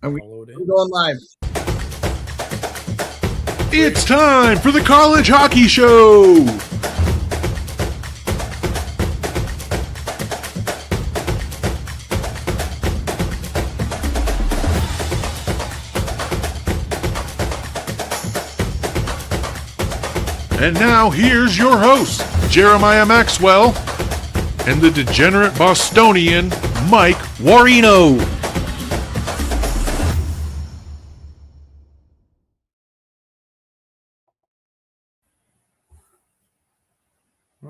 We're going live. It's time for the College Hockey Show. And now here's your host, Jeremiah Maxwell, and the degenerate Bostonian, Mike Warino.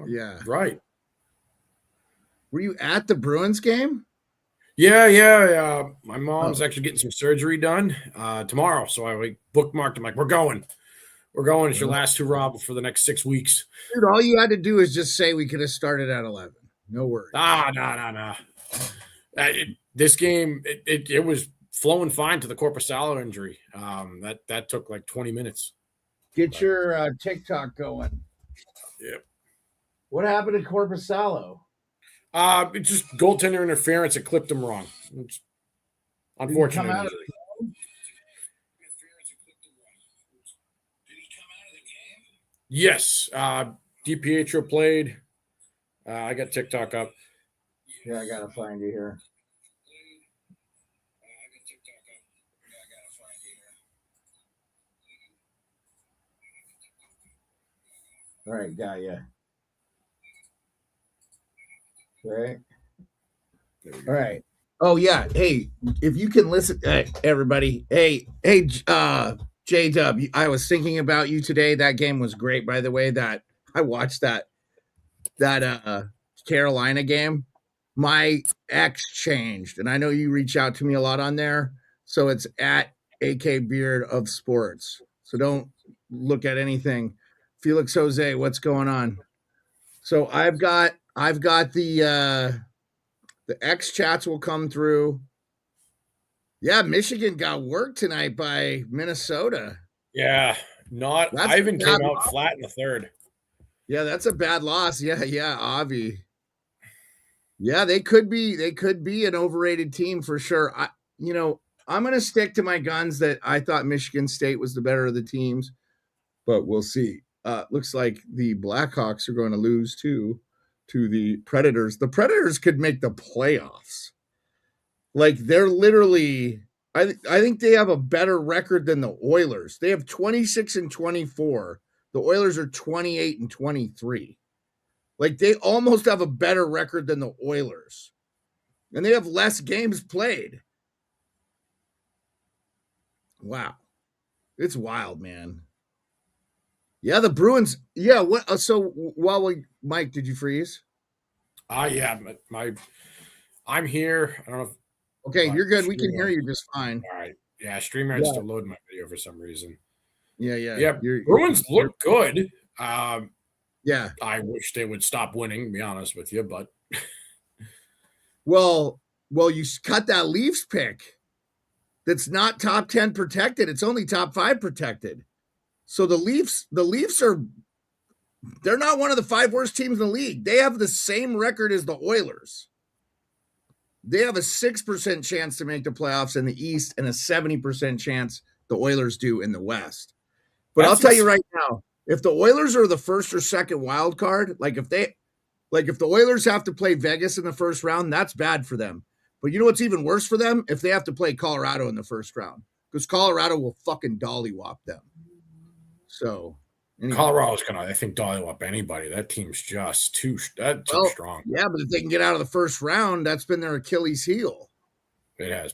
Yeah. Right. Were you at the Bruins game? Yeah. My mom's actually getting some surgery done tomorrow, so I bookmarked. I'm like, we're going. It's your last hurrah for the next 6 weeks. Dude, all you had to do is just say we could have started at 11. No worries. No. This game, it was flowing fine to the Corpusalo injury. That took like 20 minutes. Get your TikTok going. Yep. What happened to Corpusalo? It's just goaltender interference. It clipped him wrong. It's unfortunate. Did Yes. DiPietro played. I got TikTok up. Yeah, I gotta find you here. All right, got you. Right. All right. Oh yeah. Hey, if you can listen, everybody. Hey, J-Dub, I was thinking about you today. That game was great, by the way. That I watched that Carolina game. My X changed, and I know you reach out to me a lot on there. So it's at AK Beard of Sports. So don't look at anything. Felix Jose, what's going on? So I've got the X chats will come through. Yeah, Michigan got worked tonight by Minnesota. Yeah, Ivan came out flat in the third. Yeah, that's a bad loss. Yeah, Avi. Yeah, they could be an overrated team for sure. I'm going to stick to my guns that I thought Michigan State was the better of the teams, but we'll see. Looks like the Blackhawks are going to lose to the Predators. The Predators could make the playoffs. Like they're literally, I think they have a better record than the Oilers. They have 26-24. The Oilers are 28-23. Like they almost have a better record than the Oilers. And they have less games played. Wow. It's wild, man. Yeah, the Bruins. Yeah, what so Mike, did you freeze? Yeah, I'm here. I don't know if okay, you're good. We can hear you just fine. All right. Yeah, StreamYard's still loading my video for some reason. Yeah. Bruins look good. Yeah. I wish they would stop winning, to be honest with you, but well, you cut that Leafs pick. That's not top 10 protected. It's only top 5 protected. So the Leafs they're not one of the 5 worst teams in the league. They have the same record as the Oilers. They have a 6% chance to make the playoffs in the East and a 70% chance the Oilers do in the West. But I'll tell you right now, if the Oilers are the first or second wild card, if the Oilers have to play Vegas in the first round, that's bad for them. But you know what's even worse for them? If they have to play Colorado in the first round, because Colorado will fucking dollywop them. So anyway. Colorado's gonna, I think, dollywop anybody. That team's just too strong. Yeah, but if they can get out of the first round, that's been their Achilles heel. It has.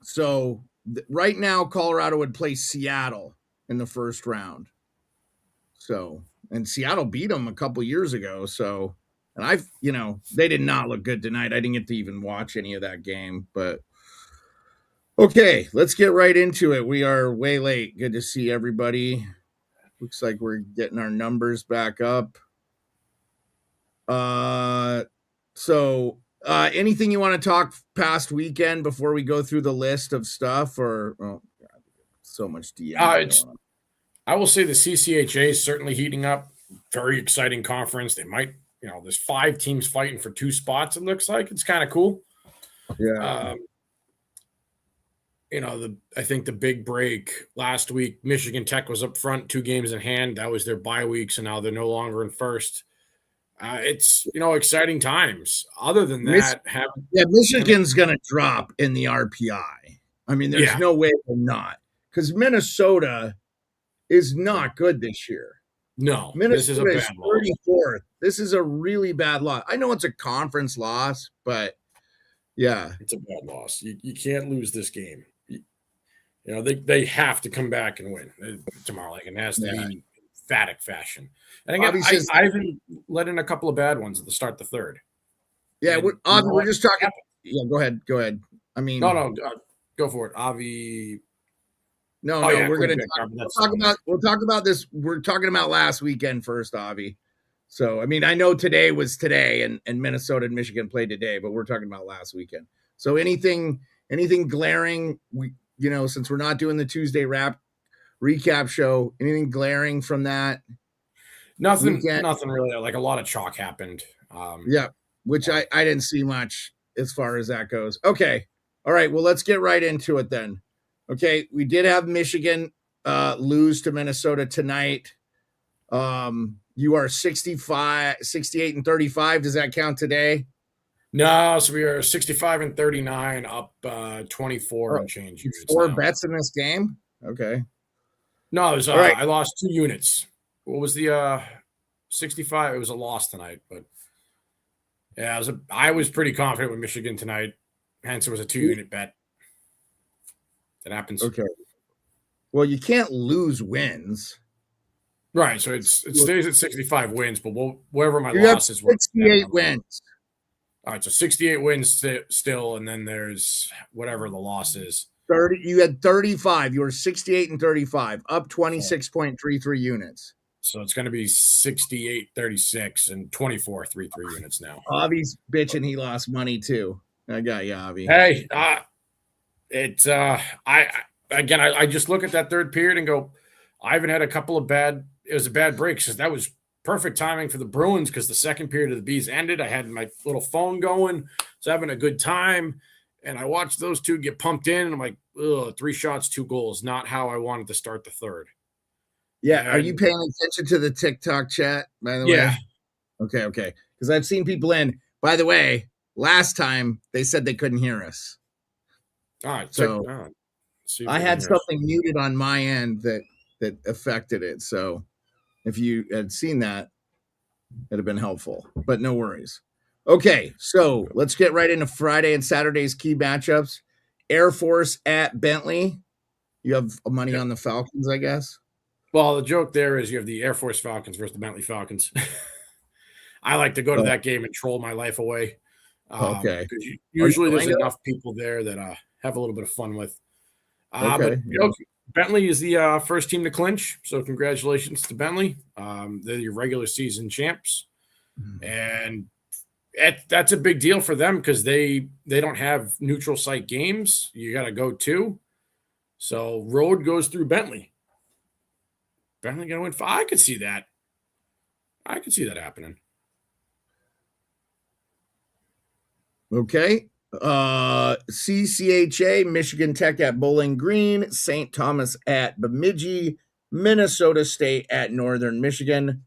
So right now, Colorado would play Seattle in the first round. So, and Seattle beat them a couple years ago. So, and they did not look good tonight. I didn't get to even watch any of that game, but okay, let's get right into it. We are way late. Good to see everybody. Looks like we're getting our numbers back up. Anything you want to talk past weekend before we go through the list of stuff, or so much DM? I will say the CCHA is certainly heating up. Very exciting conference. They might, there's 5 teams fighting for 2 spots. It looks like it's kind of cool. Yeah. I think the big break last week, Michigan Tech was up front 2 games in hand. That was their bye week, so now they're no longer in first. It's exciting times. Other than that, Michigan's going to drop in the RPI. I mean, there's no way they're not, because Minnesota is not good this year. No, Minnesota this is a bad loss. 34th. This is a really bad loss. I know it's a conference loss, but yeah, it's a bad loss. You can't lose this game. They have to come back and win tomorrow. Like, it has to be in emphatic fashion. And again, I even let in a couple of bad ones at the start of the third. Yeah, we're just talking. Yeah, go ahead. I mean, no, go for it, Avi. No, we're going to we'll talk about this. We're talking about last weekend first, Avi. So, I mean, I know today was today, and Minnesota and Michigan played today, but we're talking about last weekend. So, anything glaring, since we're not doing the Tuesday recap show, anything glaring from that? Nothing really. Like, a lot of chalk happened. Which I didn't see much as far as that goes. Okay. All right. Well, let's get right into it then. Okay. We did have Michigan lose to Minnesota tonight. You are 68 and 35. Does that count today? No, so we are 65 and 39, up 24 and change. 4 bets in this game? Okay. No, it was, right. I lost 2 units. What was the 65? It was a loss tonight, but yeah, I was pretty confident with Michigan tonight. Hence, it was a 2-unit bet. That happens. Okay. Well, you can't lose wins. Right. So it stays at 65 wins, but wherever my losses were. 68 wins. All right. So 68 wins still, and then there's whatever the loss is. 30. You had 35. You were 68 and 35, up 26.33 units. So it's going to be 68, 36, and 24, 33 units now. Avi's bitching he lost money too. I got you, Avi. Hey, I just look at that third period and go, Ivan had a couple of it was a bad break, because that was perfect timing for the Bruins, because the second period of the Bees ended. I had my little phone going, so having a good time, and I watched those two get pumped in, and I'm like, 3 shots, 2 goals, not how I wanted to start the third. Yeah, are you paying attention to the TikTok chat, by the way? Yeah. Okay, because I've seen people in. By the way, last time they said they couldn't hear us. All right, so I had something muted on my end that affected it. So if you had seen that, it'd have been helpful, but no worries. Okay, so let's get right into Friday and Saturday's key matchups. Air Force at Bentley. You have money on the Falcons, I guess. Well, the joke there is you have the Air Force Falcons versus the Bentley Falcons. I like to go to that game and troll my life away. Okay. Because usually there's enough people there that have a little bit of fun with. But Bentley is the first team to clinch, so congratulations to Bentley. They're your regular season champs, and that's a big deal for them, because they don't have neutral site games. You got to go to. So road goes through Bentley. Bentley going to win 5. I could see that. I could see that happening. Okay. CCHA, Michigan Tech at Bowling Green, St. Thomas at Bemidji, Minnesota State at Northern Michigan.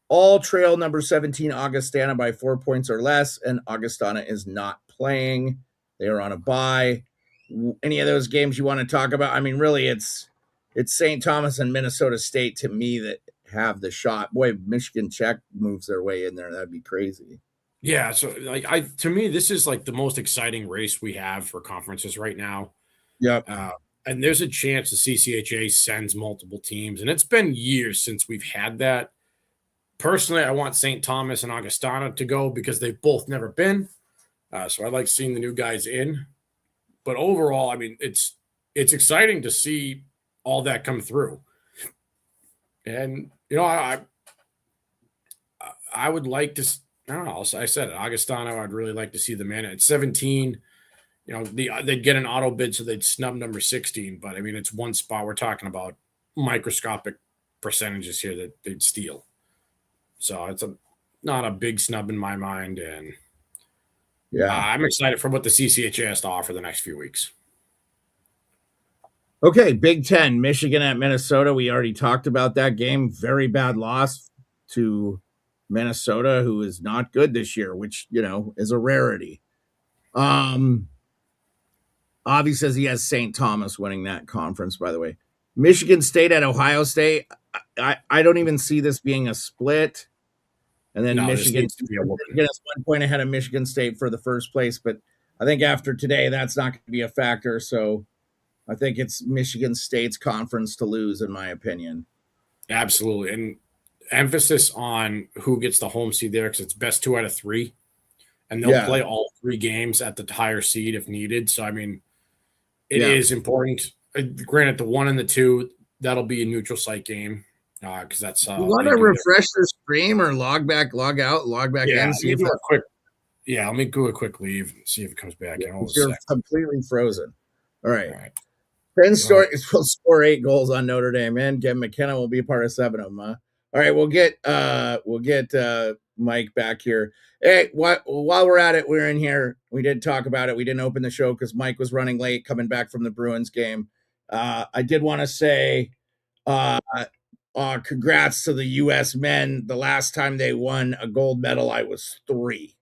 All trail number 17 Augustana by 4 points or less, and Augustana is not playing. They are on a bye. Any of those games you want to talk about? I mean, really, it's St. Thomas and Minnesota State to me that have the shot. Boy, Michigan Tech moves their way in there. That'd be crazy. Yeah, so to me, this is like the most exciting race we have for conferences right now. Yep. And there's a chance the CCHA sends multiple teams, and it's been years since we've had that. Personally, I want St. Thomas and Augustana to go because they've both never been. So I like seeing the new guys in. But overall, I mean, it's exciting to see all that come through. And, I would like to – I don't know. I said it. Augustana, I'd really like to see them in at 17. They'd get an auto bid, so they'd snub number 16. But, I mean, it's one spot. We're talking about microscopic percentages here that they'd steal. So it's not a big snub in my mind. And I'm excited for what the CCHA has to offer the next few weeks. Okay, Big Ten, Michigan at Minnesota. We already talked about that game. Very bad loss to Minnesota, who is not good this year, which, is a rarity. Avi says he has St. Thomas winning that conference, by the way. Michigan State at Ohio State. I don't even see this being a split. And then Michigan needs to be a Michigan is 1 point ahead of Michigan State for the first place. But I think after today, that's not going to be a factor. So I think it's Michigan State's conference to lose, in my opinion. Absolutely. And emphasis on who gets the home seed there because it's best 2 out of 3. And they'll play all 3 games at the higher seed if needed. So, I mean, it is important. Granted, the 1 and the 2, that'll be a neutral site game because that's. You want to refresh the stream or log back, log out, log back in? See if that quick. Yeah, let me do a quick leave and see if it comes back. You're completely frozen. All right. Penn State will score 8 goals on Notre Dame, and Kevin McKenna will be a part of 7 of them. All right, we'll get Mike back here. Hey, while we're at it, we're in here. We did talk about it. We didn't open the show because Mike was running late coming back from the Bruins game. I did want to say congrats to the U.S. men. The last time they won a gold medal, I was 3.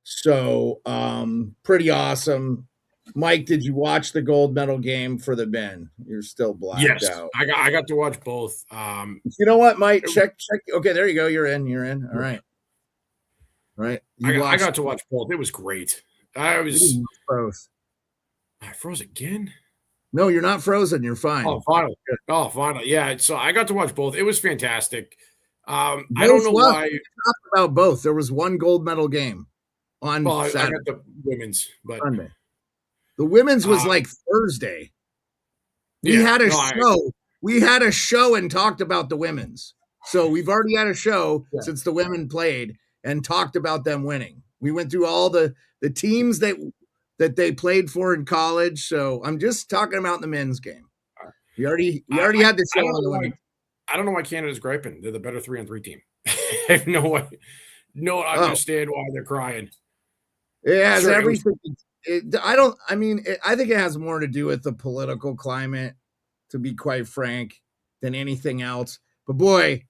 So pretty awesome. Mike, did you watch the gold medal game for the men? You're still blacked out. I got to watch both. You know what, Mike? Check. Okay, there you go. You're in. All right. Right. I got to watch both. It was great. I froze. I froze again? No, you're not frozen. You're fine. Oh, finally. Yeah. So I got to watch both. It was fantastic. I don't know why. We talked about both. There was one gold medal game on Saturday. I got the women's, but Sunday. The women's was like Thursday. We had a show. We had a show and talked about the women's. So we've already had a show since the women played and talked about them winning. We went through all the teams that they played for in college. So I'm just talking about the men's game. We already had the show on the women. I don't know why Canada's griping. They're the better 3-on-3 team. I have no understand why they're crying. It has everything. I think it has more to do with the political climate, to be quite frank, than anything else. But boy,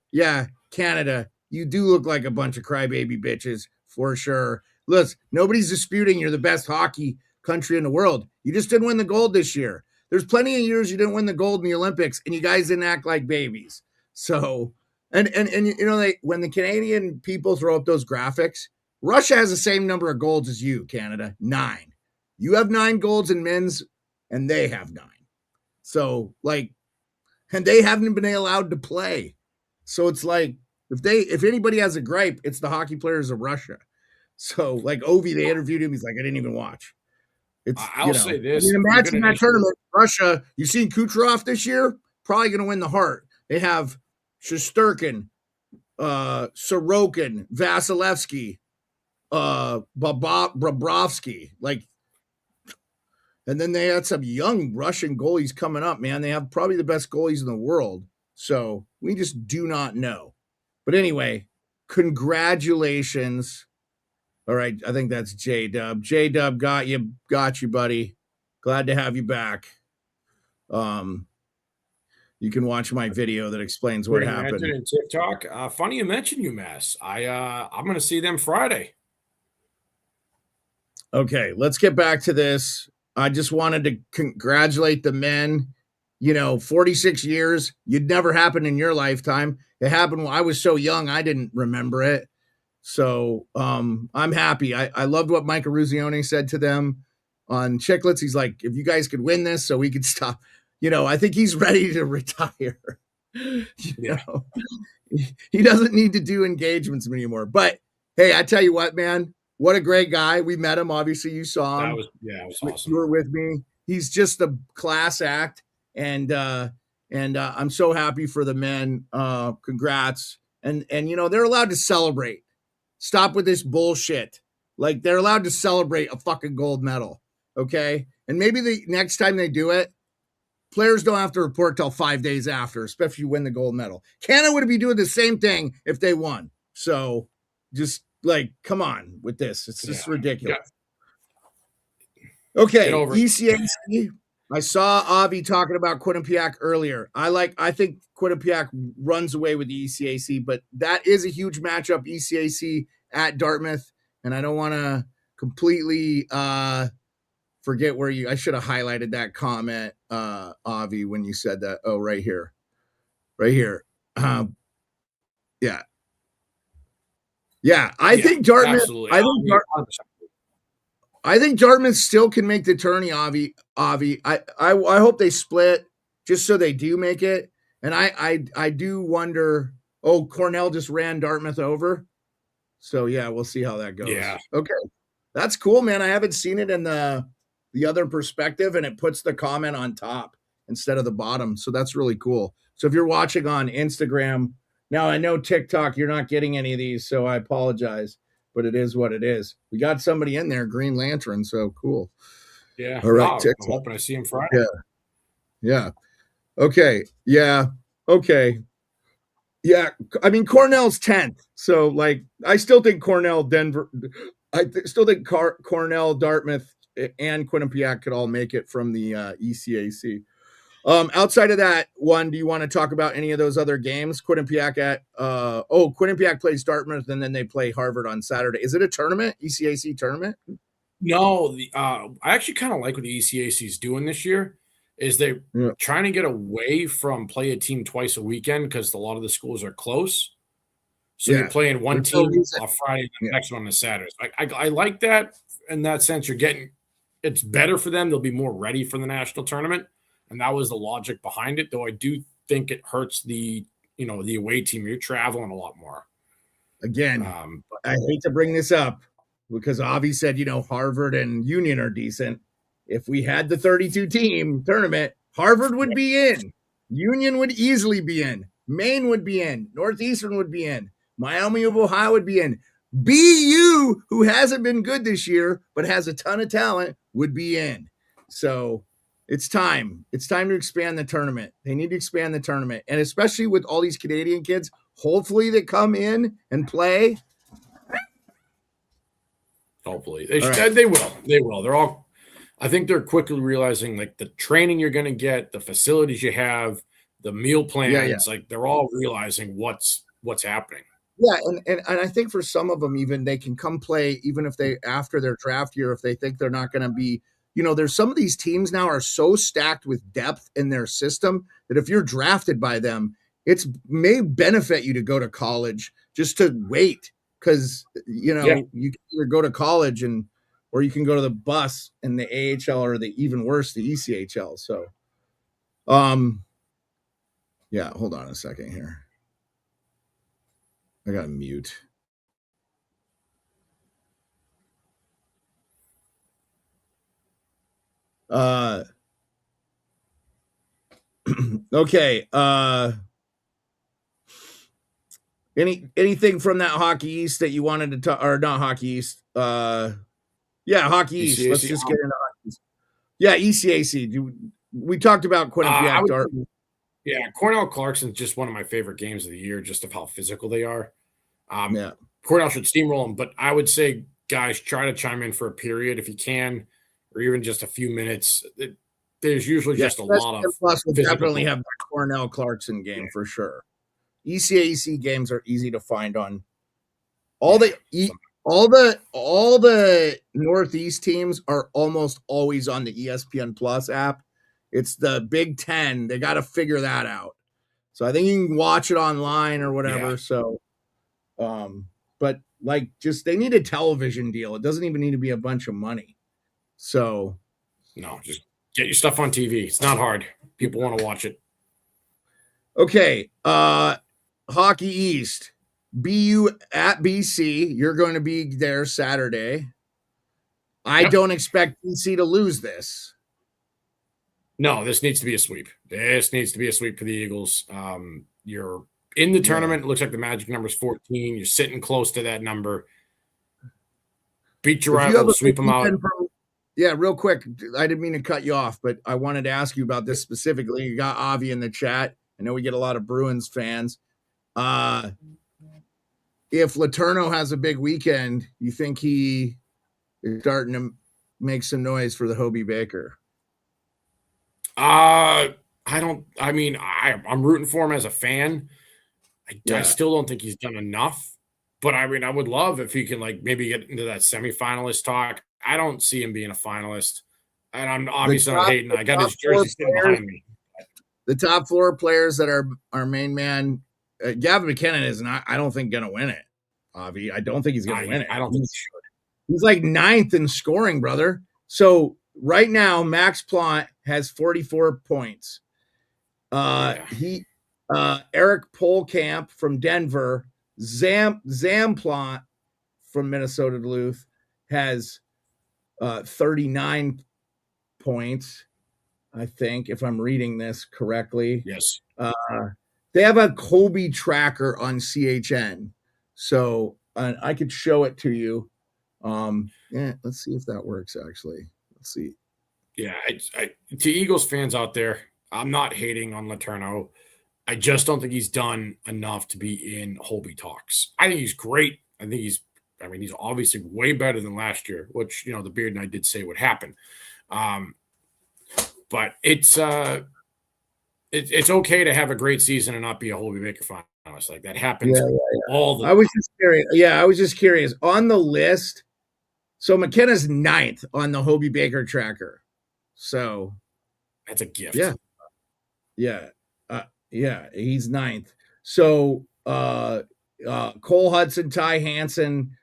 Canada, you do look like a bunch of crybaby bitches for sure. Look, nobody's disputing you're the best hockey country in the world. You just didn't win the gold this year. There's plenty of years you didn't win the gold in the Olympics, and you guys didn't act like babies. So, and when the Canadian people throw up those graphics, Russia has the same number of golds as you, Canada, 9. You have 9 golds in men's, and they have 9. So, and they haven't been allowed to play. So it's like, if anybody has a gripe, it's the hockey players of Russia. So, like Ovi, they interviewed him. He's like, I didn't even watch. I'll say this. Imagine that tournament, Russia. You've seen Kucherov this year? Probably going to win the Hart. They have Shesterkin, Sorokin, Vasilevsky, Bobrovsky, and then they had some young Russian goalies coming up, man. They have probably the best goalies in the world. So we just do not know. But anyway, congratulations. All right, I think that's J-Dub. J-Dub got you, buddy. Glad to have you back. You can watch my video that explains what happened. In TikTok. Funny you mentioned UMass. I'm going to see them Friday. Okay, let's get back to this. I just wanted to congratulate the men. 46 years, you'd never happen in your lifetime. It happened when I was so young, I didn't remember it. So I'm happy. I loved what Mike Eruzione said to them on Chicklets. He's like, if you guys could win this so we could stop. I think he's ready to retire. He doesn't need to do engagements anymore. But, hey, I tell you what, man. What a great guy. We met him. Obviously, you saw him. It was awesome. You were with me. He's just a class act. And I'm so happy for the men. Congrats. And they're allowed to celebrate. Stop with this bullshit. They're allowed to celebrate a fucking gold medal. Okay? And maybe the next time they do it, players don't have to report till 5 days after, especially if you win the gold medal. Canada would be doing the same thing if they won. So just come on with this. It's just ridiculous. Yeah. Okay, ECAC. I saw Avi talking about Quinnipiac earlier. I think Quinnipiac runs away with the ECAC, but that is a huge matchup, ECAC at Dartmouth, and I don't want to completely forget where I should have highlighted that comment, Avi, when you said that. Oh, right here. Right here. Yeah. Yeah, I think Dartmouth. Absolutely. I think Dartmouth still can make the tourney, Avi. I hope they split just so they do make it. And I do wonder. Oh, Cornell just ran Dartmouth over. So yeah, we'll see how that goes. Yeah. Okay. That's cool, man. I haven't seen it in the other perspective, and it puts the comment on top instead of the bottom. So that's really cool. So if you're watching on Instagram, now I know TikTok, you're not getting any of these, so I apologize, but it is what it is. We got somebody in there, Green Lantern, so cool. Yeah. All right. I'm hoping I see him Friday. Yeah. Yeah. Okay. Yeah. Okay. Yeah. I mean, Cornell's 10th. So, like, I still think Cornell, Denver, still think Cornell, Dartmouth, and Quinnipiac could all make it from the ECAC. Outside of that one, do you want to talk about any of those other games? Quinnipiac plays Dartmouth, and then they play Harvard on Saturday. Is it a tournament, ECAC tournament? No, I actually kind of like what the ECAC is doing this year. Is they're trying to get away from play a team twice a weekend because a lot of the schools are close. So you're playing one team on Friday and the next one on Saturday. I like that in that sense. It's better for them. They'll be more ready for the national tournament. And that was the logic behind it, though I do think it hurts the away team. You're traveling a lot more. Again, I hate to bring this up because Avi said, Harvard and Union are decent. If we had the 32-team tournament, Harvard would be in. Union would easily be in. Maine would be in. Northeastern would be in. Miami of Ohio would be in. BU, who hasn't been good this year but has a ton of talent, would be in. So it's time. It's time to expand the tournament. They need to expand the tournament. And especially with all these Canadian kids, hopefully they come in and play. Hopefully. They will. They will. I think they're quickly realizing like the training you're going to get, the facilities you have, the meal plans, like they're all realizing what's happening. Yeah, and I think for some of them, even they can come play, even if they after their draft year, if they think they're not going to be, there's some of these teams now are so stacked with depth in their system that if you're drafted by them, it may benefit you to go to college just to wait because you can either go to college or you can go to the bus in the AHL or the even worse, the ECHL. So, hold on a second here. I got to mute. Okay. Anything from that Hockey East that you wanted to talk, or not Hockey East? Hockey East. Let's just get into Hockey East. Yeah, ECAC. We talked about Quinnipiac Dartmouth. Yeah, Cornell Clarkson's just one of my favorite games of the year, just of how physical they are. Cornell should steamroll them, but I would say, guys, try to chime in for a period if you can, or even just a few minutes. There's usually just a lot of. Plus, we'll definitely have the Cornell Clarkson game for sure. ECAC games are easy to find on all the Northeast teams are almost always on the ESPN Plus app. It's the Big Ten. They got to figure that out. So I think you can watch it online or whatever. Yeah. So, but like they need a television deal. It doesn't even need to be a bunch of money. So no, just get your stuff on TV. It's not hard. People want to watch it. Okay. Hockey East, BU at BC. You're going to be there Saturday. I don't expect BC to lose this. No, this needs to be a sweep. This needs to be a sweep for the Eagles. You're in the tournament. It looks like the magic number is 14. You're sitting close to that number. Beat your rival, sweep them out. Real quick. I didn't mean to cut you off, but I wanted to ask you about this specifically. You got Avi in the chat. I know we get a lot of Bruins fans. If Letourneau has a big weekend, you think he is starting to make some noise for the Hobie Baker? I'm rooting for him as a fan. I still don't think he's done enough. But I mean, I would love if he can like maybe get into that semifinalist talk. I don't see him being a finalist. And I'm obviously not hating. I got his jersey sitting behind me. The top 4 players that are our main man, Gavin McKinnon is not, I don't think, going to win it, Avi. I don't think he's going to win it. I don't think he should. He's like 9th in scoring, brother. So right now, Max Plant has 44 points. Eric Polkamp from Denver, Zamplant from Minnesota Duluth has 39 points, I think, if I'm reading this correctly. Yes. They have a Colby tracker on CHN, so I could show it to you. Let's see if that works, actually. Let's see. Yeah, to Eagles fans out there, I'm not hating on Letourneau. I just don't think he's done enough to be in Holby talks. I think he's great. I think he's obviously way better than last year, which, the Beard and I did say would happen. But it's okay to have a great season and not be a Holby Baker finalist. Like that happens all the time. I was just curious. On the list, so McKenna's 9th on the Holby Baker tracker. So that's a gift. Yeah, he's 9th. So Cole Hudson, Ty Hansen,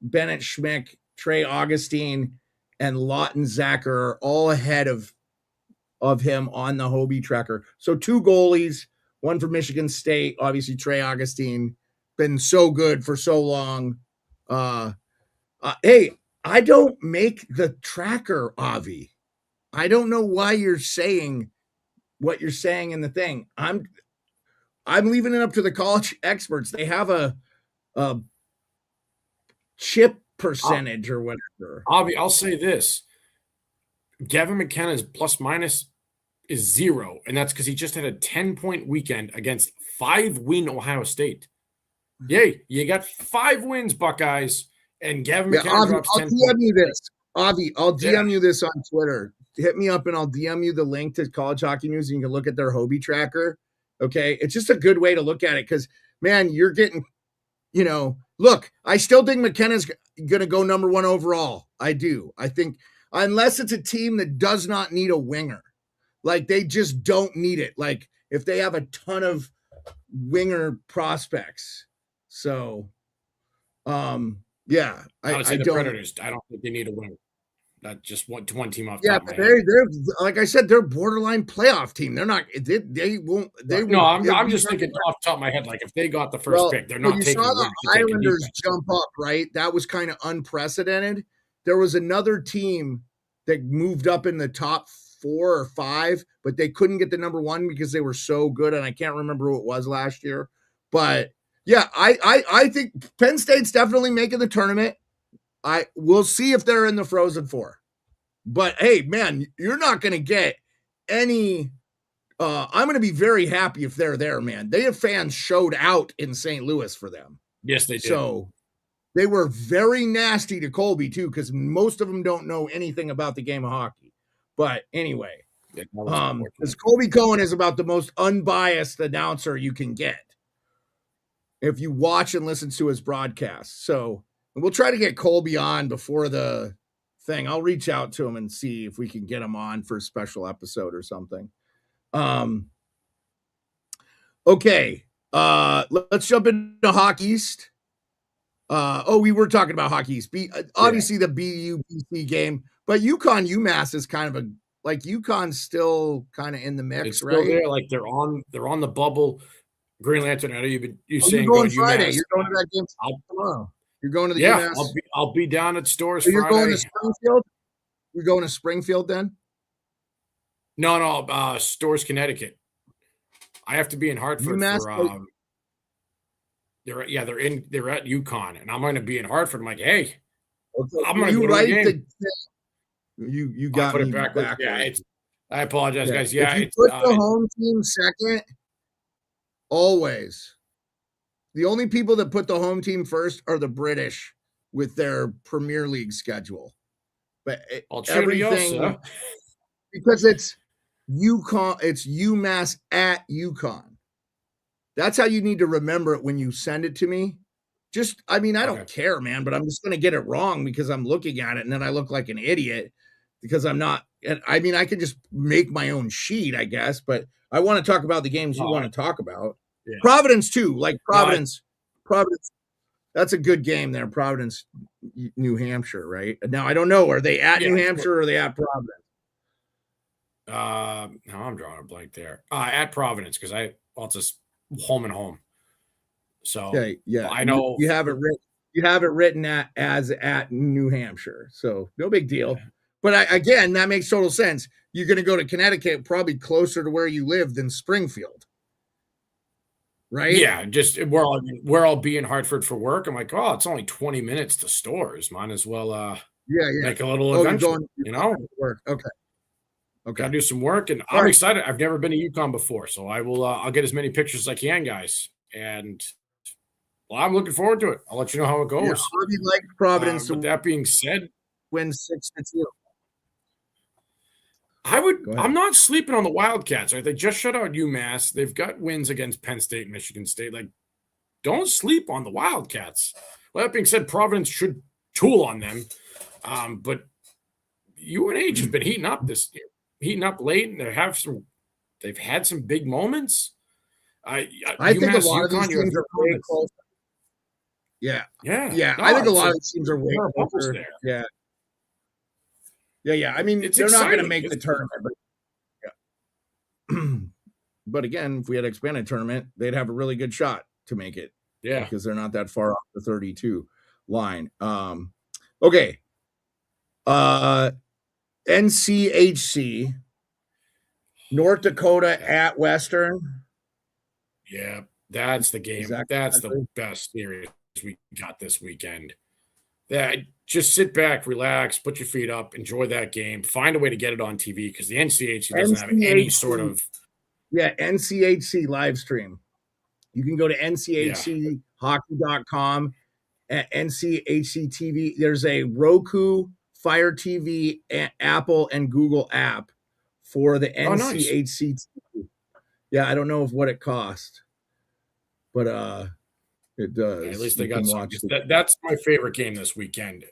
Bennett Schmick, Trey Augustine, and Lawton Zacher are all ahead of him on the Hobie tracker. So 2 goalies, one from Michigan State, obviously Trey Augustine, been so good for so long. Hey, I don't make the tracker, Avi. I don't know why you're saying what you're saying in the thing. I'm leaving it up to the college experts. They have a chip percentage or whatever. Avi, I'll say this. Gavin McKenna's plus minus is 0, and that's because he just had a 10-point weekend against 5-win Ohio State. Yay, you got 5 wins, Buckeyes, and Gavin McKenna drops 10 points. I'll DM you this. Avi, I'll DM you this on Twitter. Hit me up and I'll DM you the link to College Hockey News and you can look at their Hobie tracker. Okay. It's just a good way to look at it because, man, you're getting, look, I still think McKenna's going to go number 1 overall. I do. I think unless it's a team that does not need a winger, like they just don't need it. Like if they have a ton of winger prospects. So, yeah, I would say the Predators. I don't think they need a winger. Not just one team off. Yeah, they're like I said, they're borderline playoff team. They're not. They won't. No, I'm just thinking off the top of my head. Like if they got the first pick, they're not taking. You saw the Islanders jump up, right? That was kind of unprecedented. There was another team that moved up in the top 4 or 5, but they couldn't get the number 1 because they were so good, and I can't remember who it was last year. But yeah, I think Penn State's definitely making the tournament. We'll see if they're in the Frozen Four. But hey, man, you're not going to get any. I'm going to be very happy if they're there, man. They have fans showed out in St. Louis for them. Yes, they did. So they were very nasty to Colby too, because most of them don't know anything about the game of hockey. But anyway, because Colby Cohen is about the most unbiased announcer you can get if you watch and listen to his broadcast. So. We'll try to get Colby on before the thing. I'll reach out to him and see if we can get him on for a special episode or something. Okay. Let's jump into Hockey East. We were talking about Hockey East. Obviously the BU-BC game, but UConn-UMass is kind of UConn's still kind of in the mix, it's right? Still there, like they're on the bubble. Green Lantern, I know you're saying you're going Friday. UMass. You're going to that game tomorrow. You're going to the UMass? UMass? I'll be down at Stores so you're Friday. Going to Springfield? You're going to Springfield then? No, Stores, Connecticut. I have to be in Hartford UMass, for they're at UConn, and I'm going to be in Hartford. I'm like, hey, I'm going to go to the game. You got put me it backwards. Yeah, I apologize, guys. Yeah, if you put the home team second, always. The only people that put the home team first are the British with their Premier League schedule. But everything, because UConn. It's UMass at UConn. That's how you need to remember it when you send it to me. I don't care, man, but I'm just going to get it wrong because I'm looking at it and then I look like an idiot because I'm not. I could just make my own sheet, I guess, but I want to talk about the games you want to talk about. Yeah. Providence too, like Providence. That's a good game there. Providence, New Hampshire, right? Now I don't know. Are they at New Hampshire or are they at Providence? Now I'm drawing a blank there. At Providence because it's just home and home. So I know you have it written. You have it written as at New Hampshire, so no big deal. Yeah. But again, that makes total sense. You're going to go to Connecticut, probably closer to where you live than Springfield, right? Yeah, just where I'll be in Hartford for work. I'm like, oh, it's only 20 minutes to stores. Might as well, make a little adventure. Work. Okay. Gotta do some work, and I'm excited. I've never been to UConn before, so I will. I'll get as many pictures as I can, guys, and I'm looking forward to it. I'll let you know how it goes. Yeah, how do you like Providence? With that being said, win 6-2. I'm not sleeping on the Wildcats. Right? They just shut out UMass. They've got wins against Penn State and Michigan State. Like, don't sleep on the Wildcats. Well, that being said, Providence should tool on them. But UNH has been heating up late, and they've had some big moments. I think a lot of these teams are way closer. Yeah. No, I think a lot of these teams are way closer. There. Yeah. They're not going to make the tournament, but but again, if we had an expanded tournament, they'd have a really good shot to make it. Yeah, because they're not that far off the 32 line. Okay. NCHC, North Dakota at Western. Yeah, that's the game. That's the best series we got this weekend. Yeah, just sit back, relax, put your feet up, enjoy that game. Find a way to get it on TV because the NCHC doesn't have any sort of. Yeah, NCHC live stream. You can go to nchchockey.com at NCHC TV. There's a Roku, Fire TV, Apple, and Google app for the NCHC TV. Yeah, I don't know what it cost, but it does. Yeah, at least they got some. That's my favorite game this weekend.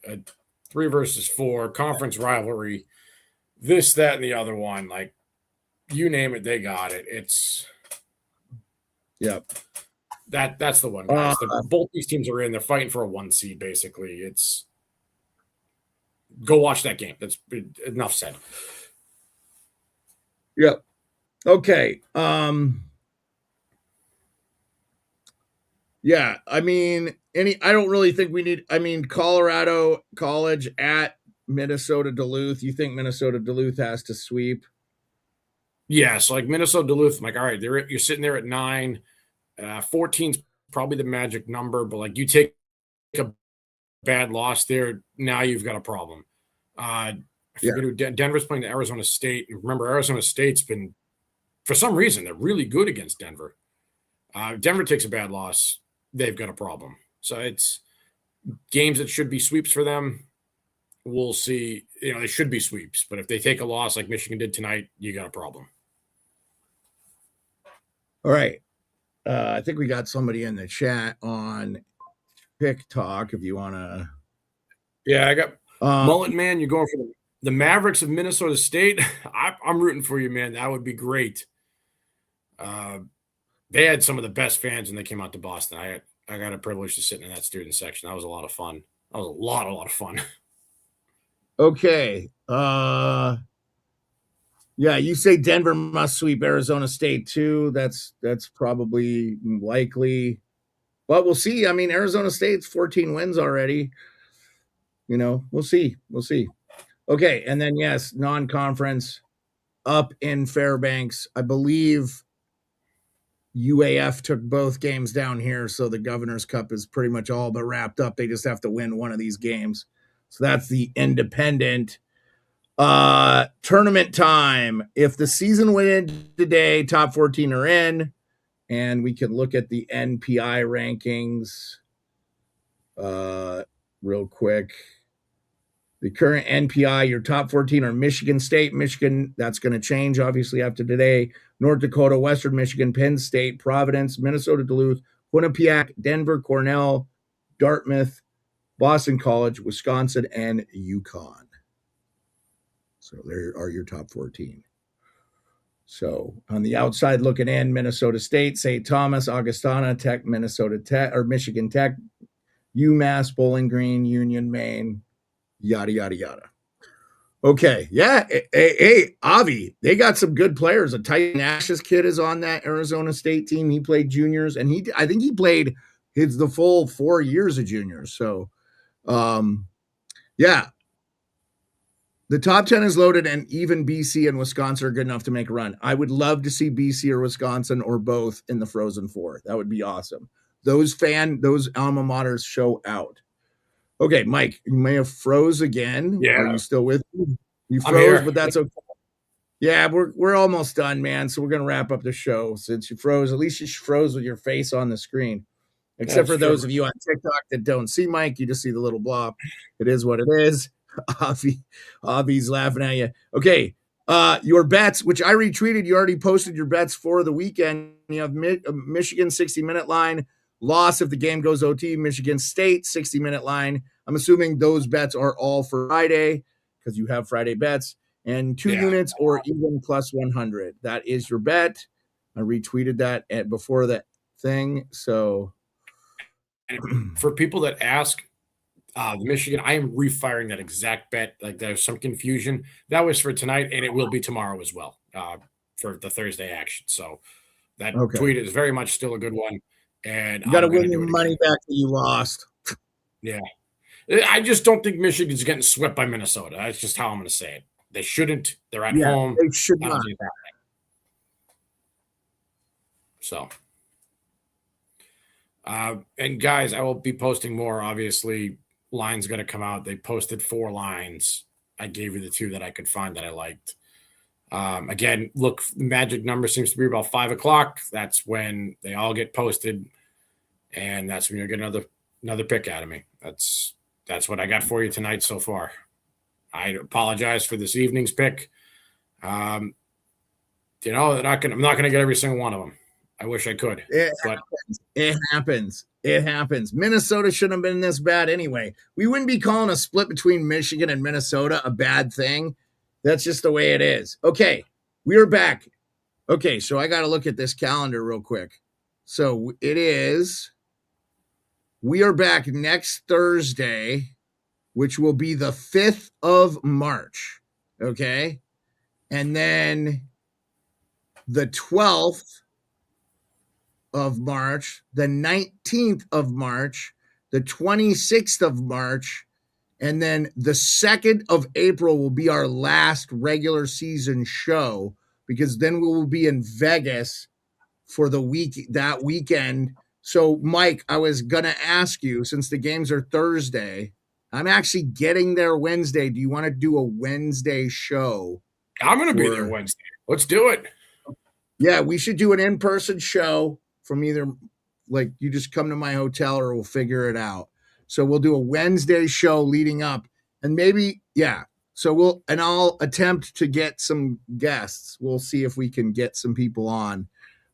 3 versus 4 conference rivalry. This, that, and the other one. Like, you name it, they got it. It's that's the one. Guys. Both these teams are in. They're fighting for a 1 seed. Basically, it's go watch that game. That's enough said. Yep. Okay. Yeah, I don't really think we need. Colorado College at Minnesota Duluth. You think Minnesota Duluth has to sweep? Yeah, so like Minnesota Duluth, I'm like, all right, you're sitting there at 9. 14's probably the magic number, but like you take a bad loss there, now you've got a problem. I forget who Denver's playing to Arizona State. Remember, Arizona State's been, for some reason, they're really good against Denver. Denver takes a bad loss, they've got a problem. So it's games that should be sweeps for them. We'll see. They should be sweeps, but if they take a loss like Michigan did tonight, you got a problem. All right. I think we got somebody in the chat on Pick Talk if you want to. Yeah, I got Mullet Man. You're going for the Mavericks of Minnesota State. I'm rooting for you, man. That would be great. They had some of the best fans when they came out to Boston. I got a privilege to sit in that student section. That was a lot of fun. That was a lot of fun. Okay. Yeah, you say Denver must sweep Arizona State too. That's probably likely. But we'll see. Arizona State's 14 wins already. We'll see. Okay, and then yes, non-conference up in Fairbanks. I believe UAF took both games down here, so the Governor's Cup is pretty much all but wrapped up. They just have to win one of these games. So that's the independent. Tournament time. If the season went in today, top 14 are in, and we can look at the NPI rankings real quick. The current NPI, your top 14 are Michigan State, Michigan. That's going to change, obviously, after today. North Dakota, Western Michigan, Penn State, Providence, Minnesota, Duluth, Quinnipiac, Denver, Cornell, Dartmouth, Boston College, Wisconsin, and UConn. So there are your top 14. So on the outside looking in, Minnesota State, St. Thomas, Augustana Tech, Minnesota Tech, or Michigan Tech, UMass, Bowling Green, Union, Maine, yada, yada, yada. Okay. Yeah. Hey, Avi, they got some good players. A Titan Ash's kid is on that Arizona State team. He played juniors, and I think he played the full 4 years of juniors. So, yeah. The top 10 is loaded, and even BC and Wisconsin are good enough to make a run. I would love to see BC or Wisconsin or both in the Frozen Four. That would be awesome. Those alma maters show out. Okay, Mike, you may have froze again. Yeah. Are you still with me? You froze, but that's okay. Yeah, we're almost done, man. So we're gonna wrap up the show. Since you froze, at least you froze with your face on the screen. Except for those of you on TikTok that don't see Mike, you just see the little blob. It is what it is. Avi's laughing at you. Okay, your bets, which I retweeted. You already posted your bets for the weekend. You have Michigan 60-minute line. Loss if the game goes OT. Michigan State 60-minute line. I'm assuming those bets are all for Friday because you have Friday bets. And 2 units or even plus 100. That is your bet. I retweeted that before that thing. So for people that ask, the Michigan, I am refiring that exact bet. Like there's some confusion. That was for tonight, and it will be tomorrow as well for the Thursday action. So that tweet is very much still a good one. And you got to win your money back that you lost. Yeah. I just don't think Michigan's getting swept by Minnesota. That's just how I'm going to say it. They shouldn't. They're at home. They should not. So, and guys, I will be posting more. Obviously, lines going to come out. They posted 4 lines. I gave you the 2 that I could find that I liked. Again, look, the magic number seems to be about 5 o'clock. That's when they all get posted, and that's when you'll get another pick out of me. That's what I got for you tonight so far. I apologize for this evening's pick. I'm not gonna get every single one of them. I wish I could. It happens. Minnesota shouldn't have been this bad anyway. We wouldn't be calling a split between Michigan and Minnesota a bad thing. That's just the way it is. Okay, we are back. Okay, so I got to look at this calendar real quick. So we are back next Thursday, which will be the 5th of March. Okay, and then the 12th of March, the 19th of March, the 26th of March, and then the 2nd of April will be our last regular season show because then we will be in Vegas for that weekend. So, Mike, I was going to ask you, since the games are Thursday, I'm actually getting there Wednesday. Do you want to do a Wednesday show? I'm going to be there Wednesday. Let's do it. Yeah, we should do an in-person show from either, like, you just come to my hotel or we'll figure it out. So we'll do a Wednesday show leading up, and maybe, so I'll attempt to get some guests. We'll see if we can get some people on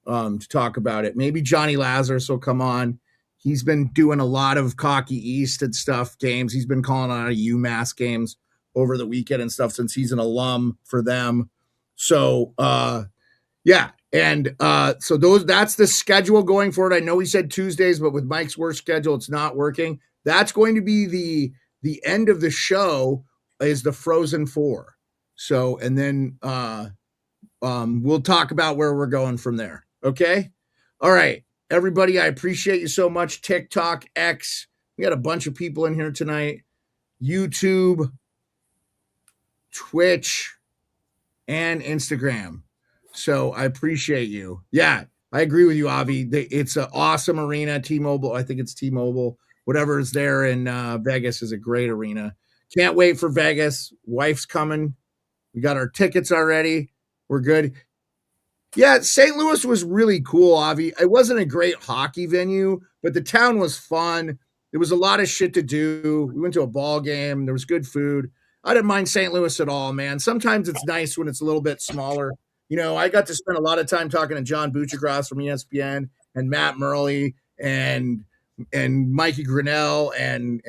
to talk about it. Maybe Johnny Lazarus will come on. He's been doing a lot of Hockey East and stuff games. He's been calling on UMass games over the weekend and stuff since he's an alum for them. So, and so that's the schedule going forward. I know he said Tuesdays, but with Mike's work schedule, it's not working. That's going to be the end of the show is the Frozen Four. So, and then we'll talk about where we're going from there. Okay. All right, everybody. I appreciate you so much. TikTok, X. We got a bunch of people in here tonight. YouTube, Twitch, and Instagram. So I appreciate you. Yeah, I agree with you, Avi. It's an awesome arena. T-Mobile, I think it's T-Mobile. Whatever is there in Vegas is a great arena. Can't wait for Vegas. Wife's coming. We got our tickets already. We're good. Yeah, St. Louis was really cool, Avi. It wasn't a great hockey venue, but the town was fun. There was a lot of shit to do. We went to a ball game. There was good food. I didn't mind St. Louis at all, man. Sometimes it's nice when it's a little bit smaller. You know, I got to spend a lot of time talking to John Buchagras from ESPN and Matt Murley and Mikey Grinnell and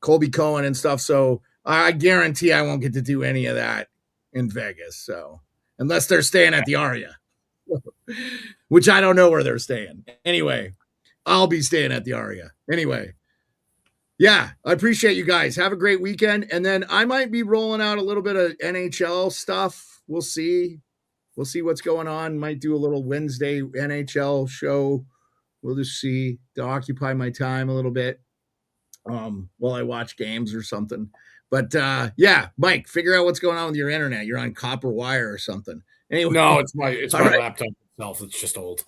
Colby Cohen and stuff. So I guarantee I won't get to do any of that in Vegas. So unless they're staying at the Aria, which I don't know where they're staying. Anyway, I'll be staying at the Aria. Anyway, yeah, I appreciate you guys. Have a great weekend. And then I might be rolling out a little bit of NHL stuff. We'll see. We'll see what's going on. Might do a little Wednesday NHL show. We'll just see to occupy my time a little bit while I watch games or something. But yeah, Mike, figure out what's going on with your internet. You're on copper wire or something. Anyway, no, it's my laptop itself. It's just old.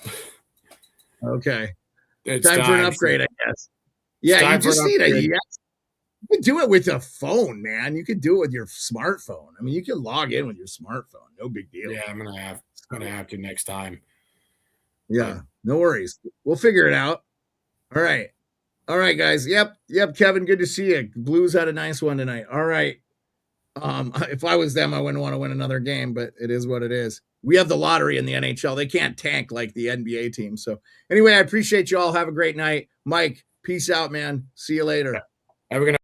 Okay, It's time for an upgrade, I guess. Yeah, you just need you can do it with a phone, man. You could do it with your smartphone. I mean, you can log in with your smartphone. No big deal. Yeah, I'm gonna have to next time. Yeah, no worries. We'll figure it out. All right, guys. Yep, Kevin. Good to see you. Blues had a nice one tonight. All right. If I was them, I wouldn't want to win another game, but it is what it is. We have the lottery in the NHL. They can't tank like the NBA team. So anyway, I appreciate you all. Have a great night. Mike, peace out, man. See you later. Have a good night.